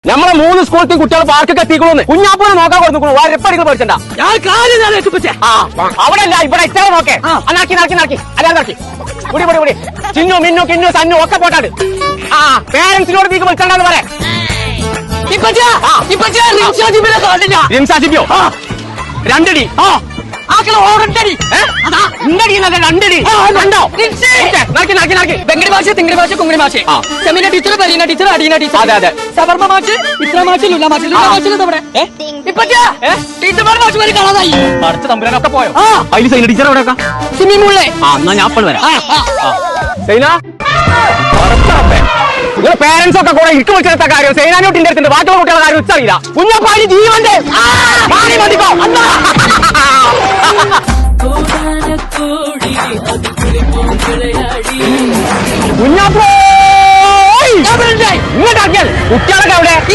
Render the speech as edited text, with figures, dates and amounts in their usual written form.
നമ്മളെ 3 സ്കൂളത്തിൽ കുട്ടികൾ പാർക്കൊക്കെ എത്തിക്കണമെന്ന് കുഞ്ഞാപ്പൂനെ നോക്കാൻ കൊടുക്കുന്നു. വരപ്പടികൾ പഠിച്ചണ്ട. അവിടെ അല്ല ഇവിടെ ഇത്ര നോക്കേ. നടക്കി അല്ലാതെ നടക്കി പൊടി ചിന്നു മിന്നു കിന്നു സന്നു ഒക്കെ പോട്ടാട്. പേരൻസിനോട് നീക്ക് വിളിക്കണ്ടെന്ന് പറയാം. രണ്ടടി രണ്ടടി കണ്ടോ? ബംഗാളി ഭാഷ തിങ്ങടി ഭാഷ കുങ്ങടി ഭാഷ സെമിന ടീച്ചർ ബരീന ടീച്ചർ അടീന ടീച്ചർ. അതെ അതെ. സവർമ്മ മാച്ച് ഇത്ര മാച്ച് ലുല മാച്ച് ടീച്ചർമാരുടെ മാച്ച് വരെ കാണാതായി. അടുത്ത തമ്പുരാനൊക്കെ പോയോ? അതിൽ സൈന ടീച്ചർ എവിടെ സ്വിമ്മിംഗ് പൂളിലെ. എന്നാ ഞാൻ അപ്പോൾ വരാം. സൈന നിങ്ങളെ പേരൻസ് ഒക്കെ കൂടെ ഇരിക്കു വെച്ചെടുത്ത കാര്യം സൈനാനോട്ടിന്റെ അടുത്തുണ്ട്. ബാക്കിയുള്ള കുട്ടികളുടെ കാര്യം ഉച്ചറിയില്ല. കുഞ്ഞപ്പാടി ജീവന്റെ മതിക്കോ. കുഞ്ഞാപ്പോ ഇങ്ങോട്ടാക്കിയാൽ കുട്ടികളൊക്കെ അവിടെ